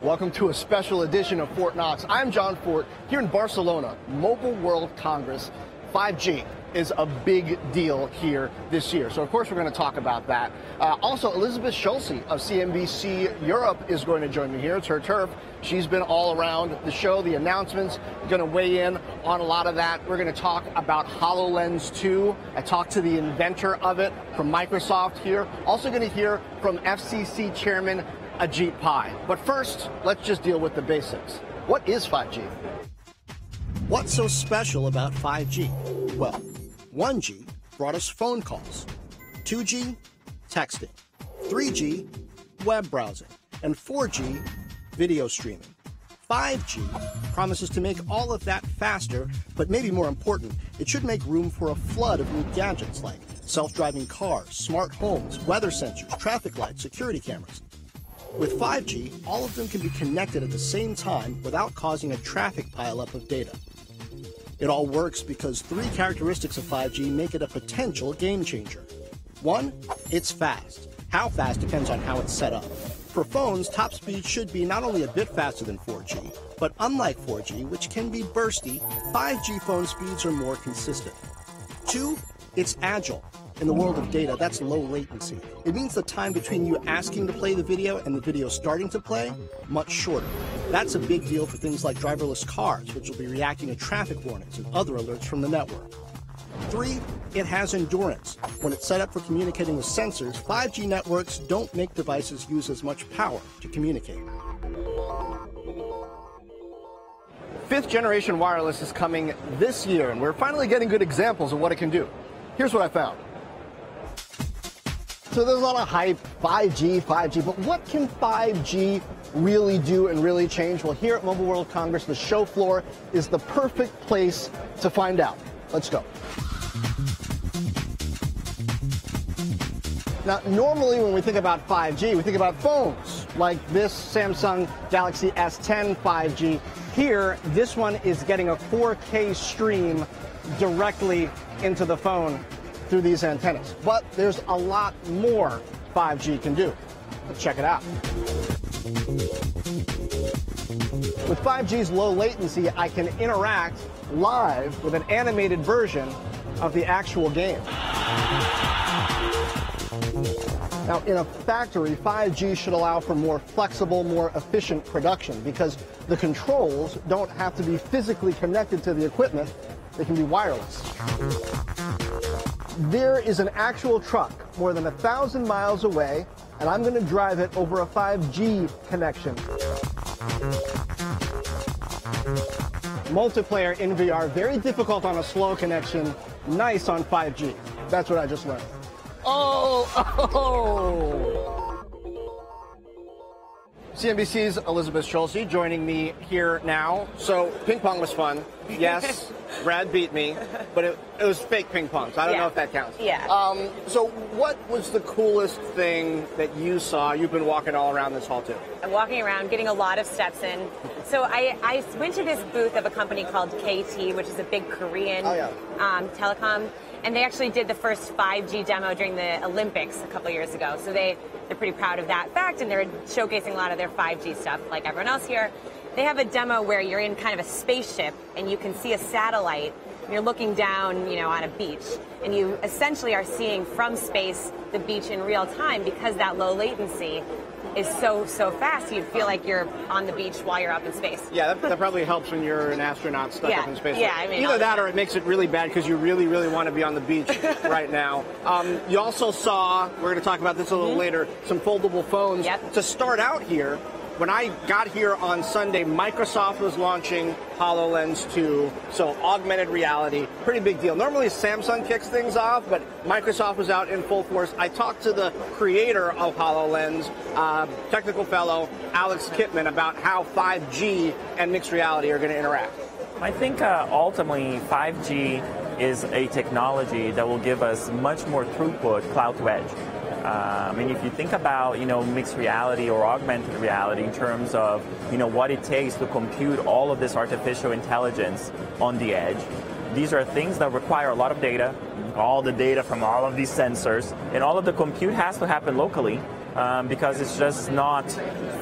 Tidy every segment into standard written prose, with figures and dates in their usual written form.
Welcome to a special edition of Fort Knox. I'm John Fortt here in Barcelona, Mobile World Congress. 5G is a big deal here this year. So, of course, we're going to talk about that. Also, Elizabeth Schulze of CNBC Europe is going to join me here. It's her turf. She's been all around the show, the announcements, going to weigh in on a lot of that. We're going to talk about HoloLens 2. I talked to the inventor of it from Microsoft here. Also going to hear from FCC Chairman Ajit Pai. But first, let's just deal with the basics. What is 5G? What's so special about 5G? Well, 1G brought us phone calls, 2G, texting, 3G, web browsing, and 4G, video streaming. 5G promises to make all of that faster, but maybe more important, it should make room for a flood of new gadgets like self-driving cars, smart homes, weather sensors, traffic lights, security cameras. With 5G, all of them can be connected at the same time without causing a traffic pileup of data. It all works because three characteristics of 5G make it a potential game changer. One, it's fast. How fast depends on how it's set up. For phones, top speed should be not only a bit faster than 4G, but unlike 4G, which can be bursty, 5G phone speeds are more consistent. Two, it's agile. In the world of data, that's low latency. It means the time between you asking to play the video and the video starting to play, much shorter. That's a big deal for things like driverless cars, which will be reacting to traffic warnings and other alerts from the network. Three, it has endurance. When it's set up for communicating with sensors, 5G networks don't make devices use as much power to communicate. Fifth generation wireless is coming this year, and we're finally getting good examples of what it can do. Here's what I found. So there's a lot of hype, 5G, but what can 5G really do and really change? Well, here at Mobile World Congress, the show floor is the perfect place to find out. Let's go. Now, normally when we think about 5G, we think about phones, like this Samsung Galaxy S10 5G. Here, this one is getting a 4K stream directly into the phone through these antennas. But there's a lot more 5G can do. Let's check it out. With 5G's low latency, I can interact live with an animated version of the actual game. Now, in a factory, 5G should allow for more flexible, more efficient production because the controls don't have to be physically connected to the equipment. They can be wireless. There is an actual truck more than 1,000 miles away, and I'm going to drive it over a 5G connection. Multiplayer in VR, very difficult on a slow connection, nice on 5G. That's what I just learned. CNBC's Elizabeth Schulze joining me here now. So ping pong was fun. Yes, Brad beat me, but it was fake ping pong, so I don't know if that counts. Yeah. So what was the coolest thing that you saw? You've been walking all around this hall too. I'm walking around, getting a lot of steps in. So I went to this booth of a company called KT, which is a big Korean telecom. And they actually did the first 5G demo during the Olympics a couple years ago. So they're pretty proud of that fact, and they're showcasing a lot of their 5G stuff like everyone else here. They have a demo where you're in kind of a spaceship and you can see a satellite. And you're looking down, on a beach, and you essentially are seeing from space the beach in real time because that low latency is so fast. You feel like you're on the beach while you're up in space. Yeah, that probably helps when you're an astronaut stuck up in space. Yeah, I mean, either that or it makes it really bad because you really, really want to be on the beach right now. You also saw, we're going to talk about this a little later, some foldable phones. Yep. To start out here, when I got here on Sunday, Microsoft was launching HoloLens 2, so augmented reality, pretty big deal. Normally Samsung kicks things off, but Microsoft was out in full force. I talked to the creator of HoloLens, technical fellow Alex Kipman, about how 5G and mixed reality are going to interact. I think ultimately 5G is a technology that will give us much more throughput cloud to edge. I mean, if you think about, mixed reality or augmented reality in terms of, what it takes to compute all of this artificial intelligence on the edge, these are things that require a lot of data, all the data from all of these sensors, and all of the compute has to happen locally. because it's just not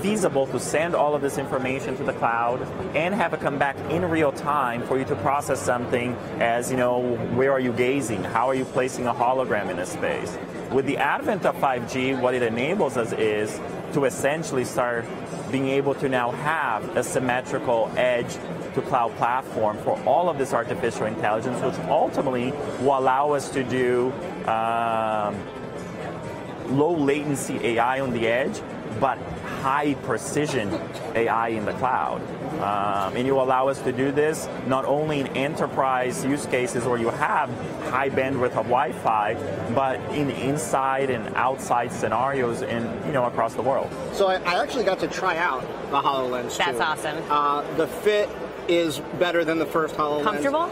feasible to send all of this information to the cloud and have it come back in real time for you to process something as, where are you gazing? How are you placing a hologram in a space? With the advent of 5G, what it enables us is to essentially start being able to now have a symmetrical edge to cloud platform for all of this artificial intelligence, which ultimately will allow us to do low latency AI on the edge, but high precision AI in the cloud. And you allow us to do this not only in enterprise use cases where you have high bandwidth of Wi-Fi, but in inside and outside scenarios across the world. So I actually got to try out the HoloLens That's too. awesome. The fit is better than the first HoloLens. Comfortable?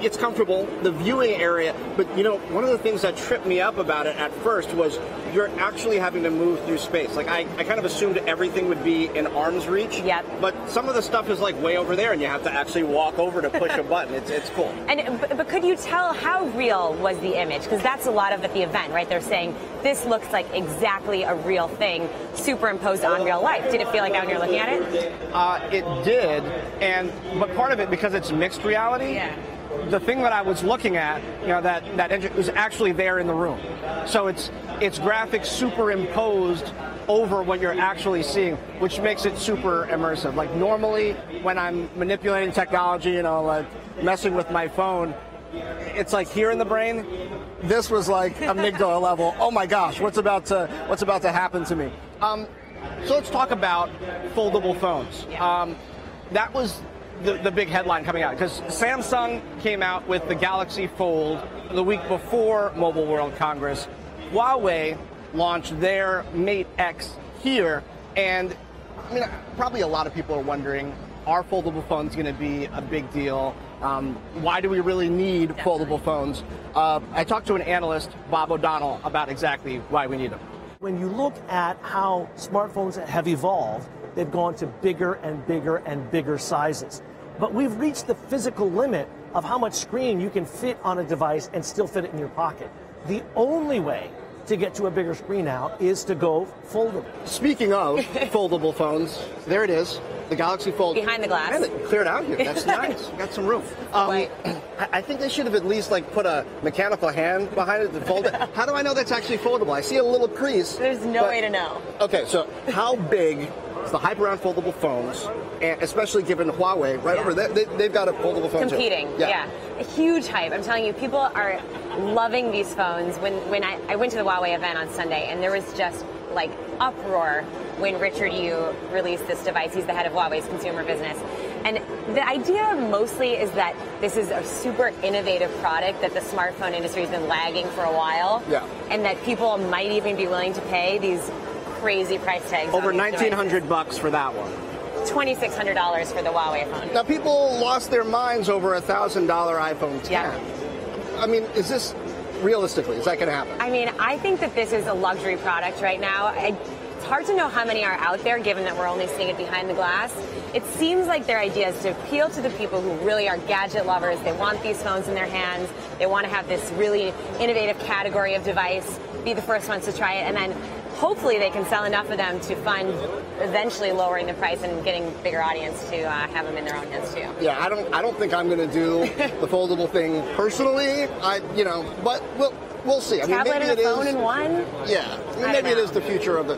It's comfortable, the viewing area, but one of the things that tripped me up about it at first was you're actually having to move through space. Like I kind of assumed everything would be in arm's reach. Yep. But some of the stuff is like way over there and you have to actually walk over to push a button. It's cool. But could you tell how real was the image? Because that's a lot of at the event, right? They're saying this looks like exactly a real thing superimposed on real life. Did it feel like that when you're looking at it? It did, but part of it, because it's mixed reality, the thing that I was looking at, that engine was actually there in the room. So it's graphics superimposed over what you're actually seeing, which makes it super immersive. Like normally when I'm manipulating technology, like messing with my phone, it's like here in the brain. This was like amygdala level. Oh my gosh, what's about to happen to me? So let's talk about foldable phones. That was the big headline coming out, because Samsung came out with the Galaxy Fold the week before Mobile World Congress. Huawei launched their Mate X here, and probably a lot of people are wondering, are foldable phones going to be a big deal? Why do we really need foldable phones? I talked to an analyst, Bob O'Donnell, about exactly why we need them. When you look at how smartphones have evolved, they've gone to bigger and bigger and bigger sizes. But we've reached the physical limit of how much screen you can fit on a device and still fit it in your pocket. The only way to get to a bigger screen now is to go foldable. Speaking of foldable phones, there it is, the Galaxy Fold. Behind the glass. Man, it cleared out here. That's nice. Got some room. I think they should have at least put a mechanical hand behind it to fold it. How do I know that's actually foldable? I see a little crease. There's no way to know. Okay, so how big is the hype around foldable phones, and especially given Huawei over there, they've got a foldable phone competing. Yeah. A huge hype. I'm telling you, people are loving these phones. When I went to the Huawei event on Sunday, and there was just like uproar when Richard Yu released this device. He's the head of Huawei's consumer business. And the idea mostly is that this is a super innovative product that the smartphone industry has been lagging for a while. Yeah. And that people might even be willing to pay these crazy price tags. Over $1,900 for that one. $2,600 for the Huawei phone. Now people lost their minds over a $1,000 iPhone 10. Yeah. Is this realistically, is that going to happen? I think that this is a luxury product right now. It's hard to know how many are out there, given that we're only seeing it behind the glass. It seems like their idea is to appeal to the people who really are gadget lovers. They want these phones in their hands. They want to have this really innovative category of device, be the first ones to try it, and then hopefully they can sell enough of them to fund eventually lowering the price and getting a bigger audience to have them in their own hands too. Yeah, I don't think I'm going to do the foldable thing personally. But we'll see. Tablet and a phone in one? Yeah, maybe it is the future of the.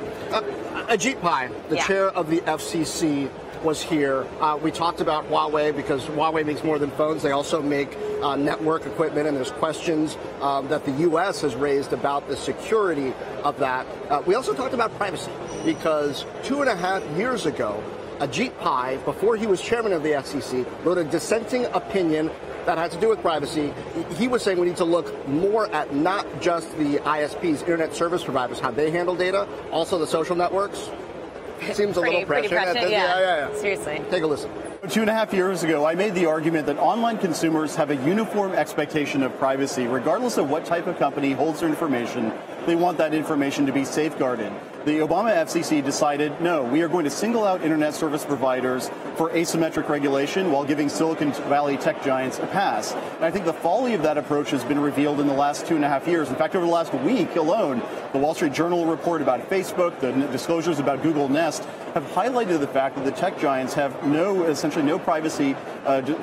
Ajit Pai, the chair of the FCC, was here. We talked about Huawei because Huawei makes more than phones. They also make network equipment, and there's questions that the U.S. has raised about the security of that. We also talked about privacy because 2.5 years ago, Ajit Pai, before he was chairman of the FCC, wrote a dissenting opinion that had to do with privacy. He was saying we need to look more at not just the ISPs, internet service providers, how they handle data, also the social networks. Seems a little pretty prescient, yeah. Seriously. Take a listen. 2.5 years ago, I made the argument that online consumers have a uniform expectation of privacy. Regardless of what type of company holds their information, they want that information to be safeguarded. the Obama FCC decided, no, we are going to single out internet service providers for asymmetric regulation while giving Silicon Valley tech giants a pass. And I think the folly of that approach has been revealed in the last 2.5 years. In fact, over the last week alone, the Wall Street Journal report about Facebook, the disclosures about Google Nest, have highlighted the fact that the tech giants have essentially no privacy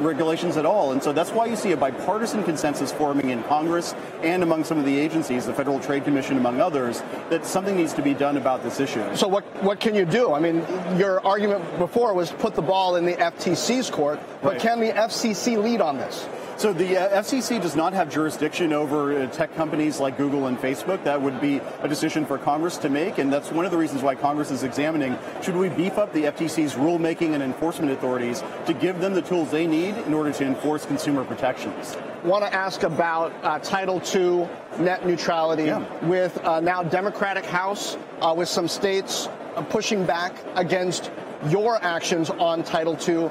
regulations at all. And so that's why you see a bipartisan consensus forming in Congress and among some of the agencies, the Federal Trade Commission, among others, that something needs to be done about this issue. So what can you do? I mean, your argument before was put the ball in the FTC's court, but right. Can the FCC lead on this? So the FCC does not have jurisdiction over tech companies like Google and Facebook. That would be a decision for Congress to make, and that's one of the reasons why Congress is examining, should we beef up the FTC's rulemaking and enforcement authorities to give them the tools they need in order to enforce consumer protections. Want to ask about Title II net neutrality with now Democratic House, with some states pushing back against your actions on Title II.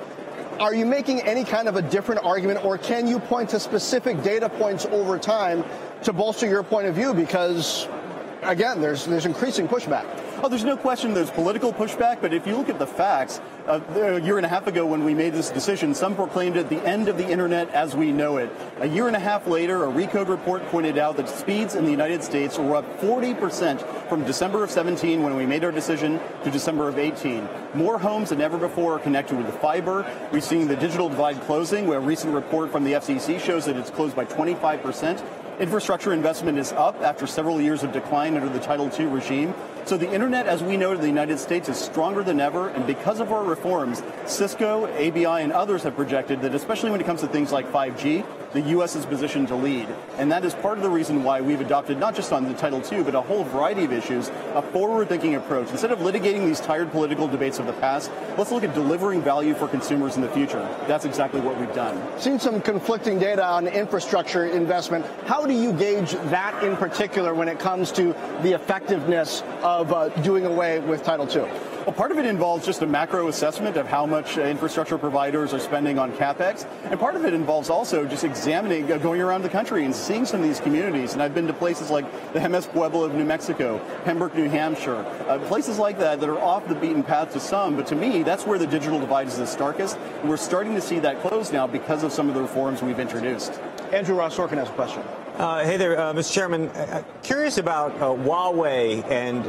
Are you making any kind of a different argument, or can you point to specific data points over time to bolster your point of view? Because, again, there's increasing pushback. Oh, there's no question there's political pushback, but if you look at the facts, a year and a half ago when we made this decision, some proclaimed it the end of the internet as we know it. A year and a half later, a Recode report pointed out that speeds in the United States were up 40% from December of 17 when we made our decision to December of 18. More homes than ever before are connected with fiber. We've seen the digital divide closing, where a recent report from the FCC shows that it's closed by 25%. Infrastructure investment is up after several years of decline under the Title II regime. So the internet, as we know it in the United States, is stronger than ever. And because of our reforms, Cisco, ABI, and others have projected that, especially when it comes to things like 5G, the U.S. is positioned to lead. And that is part of the reason why we've adopted, not just on the Title II, but a whole variety of issues, a forward-thinking approach. Instead of litigating these tired political debates of the past, let's look at delivering value for consumers in the future. That's exactly what we've done. Seen some conflicting data on infrastructure investment. How do you gauge that in particular when it comes to the effectiveness of doing away with Title II? Well, part of it involves just a macro assessment of how much infrastructure providers are spending on CapEx. And part of it involves also just examining, going around the country and seeing some of these communities. And I've been to places like the Jemez Pueblo of New Mexico, Pembroke, New Hampshire, places like that are off the beaten path to some. But to me, that's where the digital divide is the starkest. And we're starting to see that close now because of some of the reforms we've introduced. Andrew Ross Sorkin has a question. Hey there, Mr. Chairman. Curious about Huawei and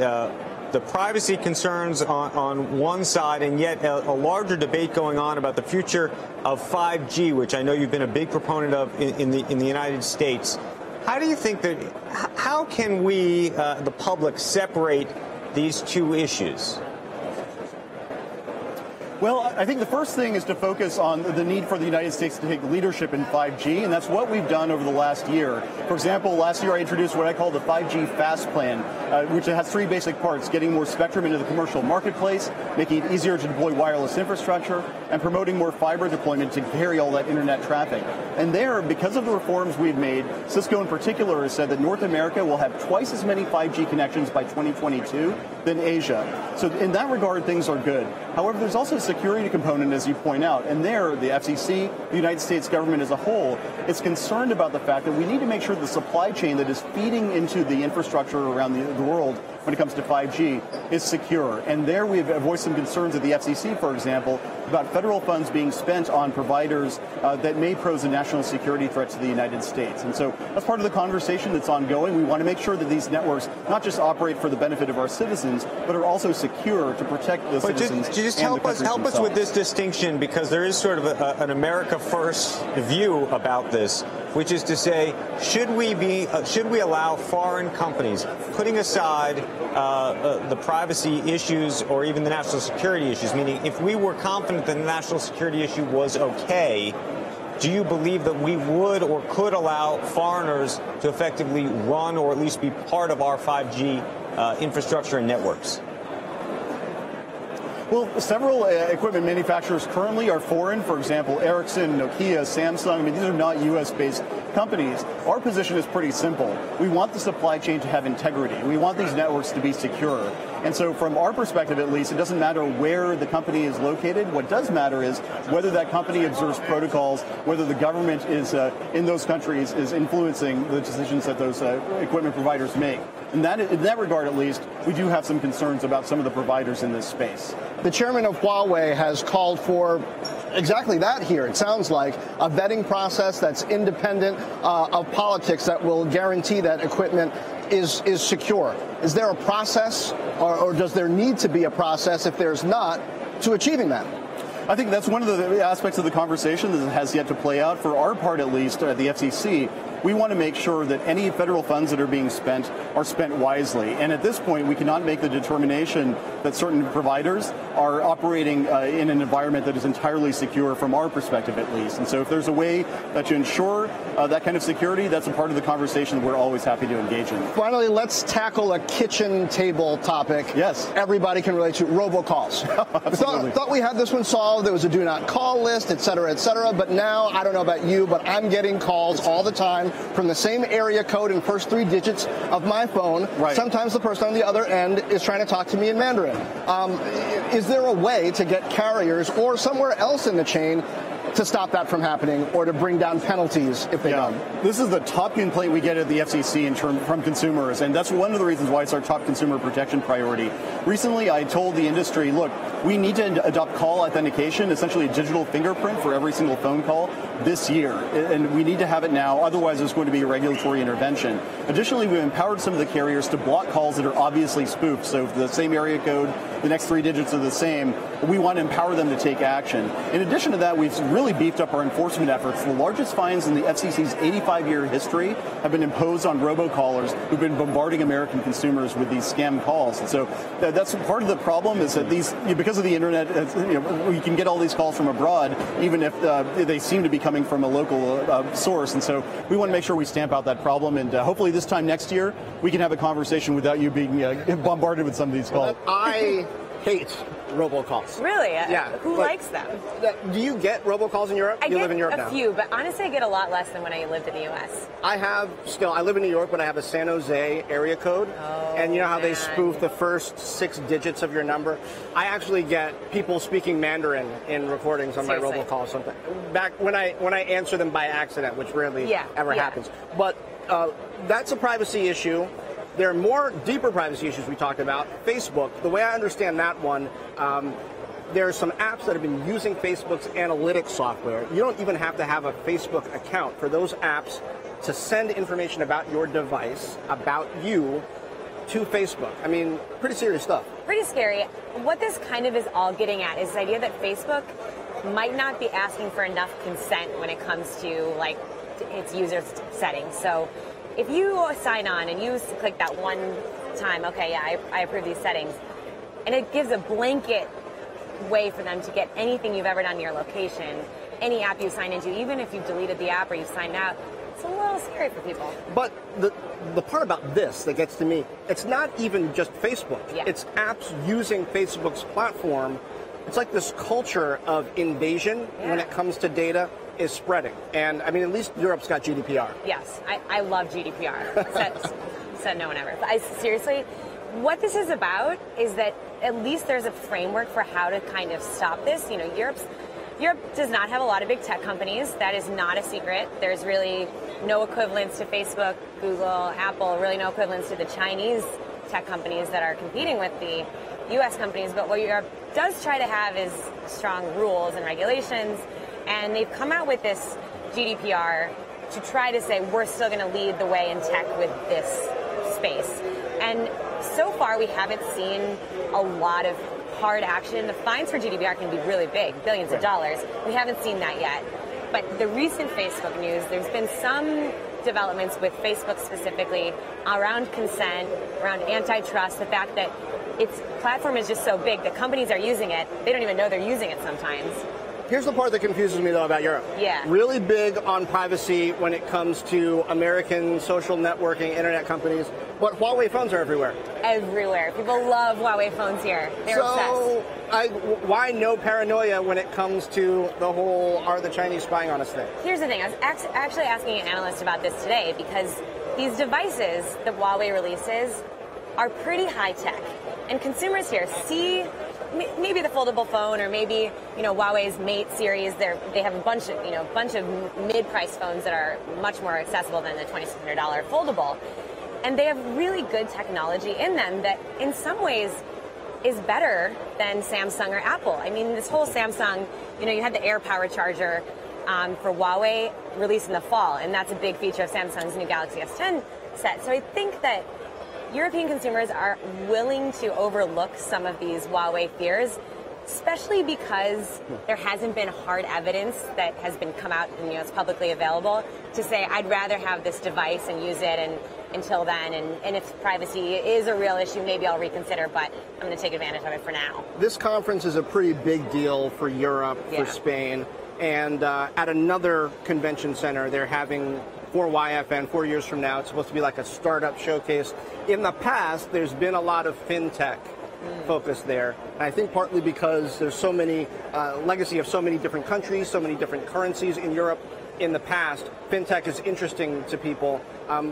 the privacy concerns on one side, and yet a larger debate going on about the future of 5G, which I know you've been a big proponent of in the United States. How do you think that? How can we, the public, separate these two issues? Well, I think the first thing is to focus on the need for the United States to take leadership in 5G, and that's what we've done over the last year. For example, last year I introduced what I call the 5G Fast Plan, which has three basic parts: getting more spectrum into the commercial marketplace, making it easier to deploy wireless infrastructure, and promoting more fiber deployment to carry all that internet traffic. And there, because of the reforms we've made, Cisco in particular has said that North America will have twice as many 5G connections by 2022 than Asia. So in that regard, things are good. However, there's also a security component, as you point out, and there, the FCC, the United States government as a whole, is concerned about the fact that we need to make sure the supply chain that is feeding into the infrastructure around the world when it comes to 5G is secure. And there we've voiced some concerns at the FCC, for example, about federal funds being spent on providers that may pose a national security threat to the United States. And so that's part of the conversation that's ongoing. We want to make sure that these networks not just operate for the benefit of our citizens, but are also secure to protect the citizens. Just help us with this distinction, because there is sort of an America First view about this, which is to say, should we allow foreign companies, putting aside the privacy issues or even the national security issues, meaning if we were confident that the national security issue was okay, do you believe that we would or could allow foreigners to effectively run or at least be part of our 5G infrastructure and networks? Well, several equipment manufacturers currently are foreign. For example, Ericsson, Nokia, Samsung. I mean, these are not U.S.-based companies. Our position is pretty simple. We want the supply chain to have integrity. We want these networks to be secure. And so from our perspective, at least, it doesn't matter where the company is located. What does matter is whether that company observes protocols, whether the government is in those countries is influencing the decisions that those equipment providers make. And in that regard, at least, we do have some concerns about some of the providers in this space. The chairman of Huawei has called for exactly that here. It sounds like a vetting process that's independent of politics that will guarantee that equipment is secure. Is there a process, or does there need to be a process, if there's not, to achieving that? I think that's one of the aspects of the conversation that has yet to play out. For our part, at least, at the FCC, we want to make sure that any federal funds that are being spent are spent wisely. And at this point, we cannot make the determination that certain providers are operating in an environment that is entirely secure from our perspective, at least. And so if there's a way to ensure that kind of security, that's a part of the conversation that we're always happy to engage in. Finally, let's tackle a kitchen table topic. Yes. Everybody can relate to robocalls. Absolutely. Thought we had this one solved. There was a do not call list, et cetera, but now, I don't know about you, but I'm getting calls all the time from the same area code and first 3 digits of my phone. Right. Sometimes the person on the other end is trying to talk to me in Mandarin. Is there a way to get carriers or somewhere else in the chain to stop that from happening, or to bring down penalties if they don't? This is the top complaint we get at the FCC from consumers, and that's one of the reasons why it's our top consumer protection priority. Recently, I told the industry, look, we need to adopt call authentication, essentially a digital fingerprint for every single phone call this year, and we need to have it now, otherwise there's going to be a regulatory intervention. Additionally, we've empowered some of the carriers to block calls that are obviously spoofed, so if the same area code, the next 3 digits are the same, we want to empower them to take action. In addition to that, we've really beefed up our enforcement efforts. The largest fines in the FCC's 85-year history have been imposed on robocallers who've been bombarding American consumers with these scam calls. And so that's part of the problem, is that because of the internet, we can get all these calls from abroad, even if they seem to be coming from a local source. And so we want to make sure we stamp out that problem. And hopefully this time next year, we can have a conversation without you being bombarded with some of these calls. I hate robocalls. Really? Yeah. Who likes them? Do you get robocalls in Europe? You live in Europe now. I get a few, but honestly I get a lot less than when I lived in the U.S. I live in New York, but I have a San Jose area code. And you know how they spoof the first 6 digits of your number? I actually get people speaking Mandarin in recordings on my robocall or something. Back when I answer them by accident, which rarely ever happens. But that's a privacy issue. There are more deeper privacy issues we talked about. Facebook, the way I understand that one, there are some apps that have been using Facebook's analytics software. You don't even have to have a Facebook account for those apps to send information about your device, about you, to Facebook. I mean, pretty serious stuff. Pretty scary. What this kind of is all getting at is this idea that Facebook might not be asking for enough consent when it comes to like its user settings. So if you sign on and you click that one time, okay, yeah, I approve these settings, and it gives a blanket way for them to get anything you've ever done in your location, any app you sign into, even if you've deleted the app or you've signed out, it's a little scary for people. But the part about this that gets to me, it's not even just Facebook. Yeah. It's apps using Facebook's platform. It's like this culture of invasion when it comes to data is spreading. And I mean, at least Europe's got GDPR. Yes, I love GDPR. Said no one ever. Seriously, what this is about is that at least there's a framework for how to kind of stop this. You know, Europe does not have a lot of big tech companies. That is not a secret. There's really no equivalents to Facebook, Google, Apple, really no equivalents to the Chinese tech companies that are competing with the U.S. companies. But what Europe does try to have is strong rules and regulations. And they've come out with this GDPR to try to say we're still going to lead the way in tech with this space. And so far, we haven't seen a lot of hard action. The fines for GDPR can be really big, billions of dollars. We haven't seen that yet. But the recent Facebook news, there's been some developments with Facebook specifically around consent, around antitrust, the fact that its platform is just so big that companies are using it. They don't even know they're using it sometimes. Here's the part that confuses me, though, about Europe. Yeah. Really big on privacy when it comes to American social networking, internet companies, but Huawei phones are everywhere. Everywhere. People love Huawei phones here. They're obsessed. Why no paranoia when it comes to the whole are the Chinese spying on us thing? Here's the thing. I was actually asking an analyst about this today because these devices that Huawei releases are pretty high tech. And consumers here see maybe the foldable phone, or maybe Huawei's Mate series. They have a bunch of mid-price phones that are much more accessible than the $2,600 foldable, and they have really good technology in them that, in some ways, is better than Samsung or Apple. I mean, this whole Samsung, you had the Air Power charger for Huawei released in the fall, and that's a big feature of Samsung's new Galaxy S10 set. So I think that European consumers are willing to overlook some of these Huawei fears, especially because there hasn't been hard evidence that has been come out and it's publicly available to say, I'd rather have this device and use it and until then, and if privacy is a real issue, maybe I'll reconsider, but I'm going to take advantage of it for now. This conference is a pretty big deal for Europe, for Spain, and at another convention center, they're having for YFN 4 years from now. It's supposed to be like a startup showcase. In the past, there's been a lot of fintech focus there, and I think partly because there's so many legacy of so many different countries, so many different currencies in Europe. In the past, fintech is interesting to people.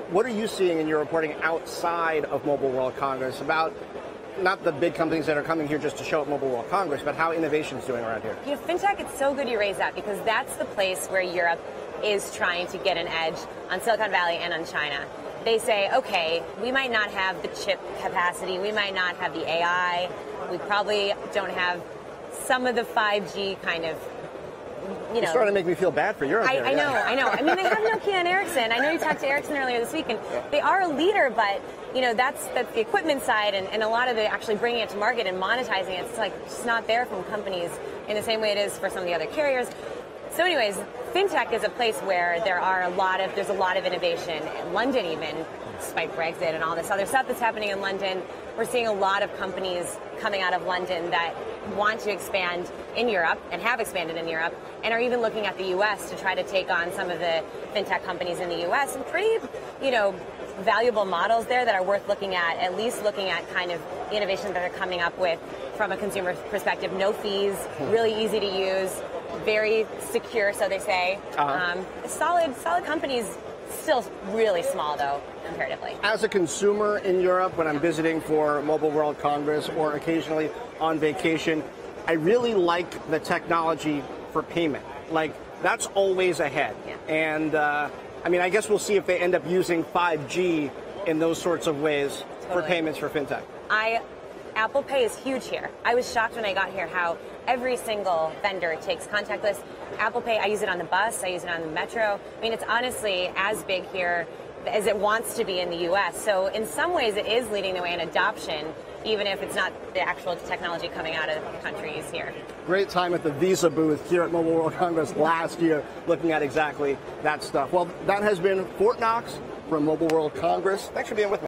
What are you seeing in your reporting outside of Mobile World Congress about not the big companies that are coming here just to show up Mobile World Congress, but how innovation's doing around here? Fintech, it's so good you raise that, because that's the place where Europe is trying to get an edge on Silicon Valley and on China. They say, okay, we might not have the chip capacity, we might not have the AI, we probably don't have some of the 5G kind of, You're starting to make me feel bad for Europe. I know. I mean, they have Nokia and Ericsson. I know you talked to Ericsson earlier this week, and they are a leader, but that's the equipment side, and a lot of the actually bringing it to market and monetizing it. It's like just not there from companies in the same way it is for some of the other carriers. So, anyways, fintech is a place where there's a lot of innovation. In London, even despite Brexit and all this other stuff that's happening in London, we're seeing a lot of companies coming out of London that want to expand in Europe and have expanded in Europe, and are even looking at the U.S. to try to take on some of the fintech companies in the U.S. and pretty, valuable models there that are worth looking at least looking at kind of the innovations that they're coming up with from a consumer perspective. No fees, really easy to use, very secure, so they say. Solid companies, still really small though, comparatively. As a consumer in Europe, when I'm visiting for Mobile World Congress or occasionally on vacation, I really like the technology for payment. Like, that's always ahead. Yeah. And I guess we'll see if they end up using 5G in those sorts of ways for payments for fintech. Apple Pay is huge here. I was shocked when I got here how every single vendor takes contactless. Apple Pay, I use it on the bus, I use it on the metro. I mean, it's honestly as big here as it wants to be in the U.S. So in some ways it is leading the way in adoption, even if it's not the actual technology coming out of countries here. Great time at the Visa booth here at Mobile World Congress last year, looking at exactly that stuff. Well, that has been Fortt Knox from Mobile World Congress. Thanks for being with me.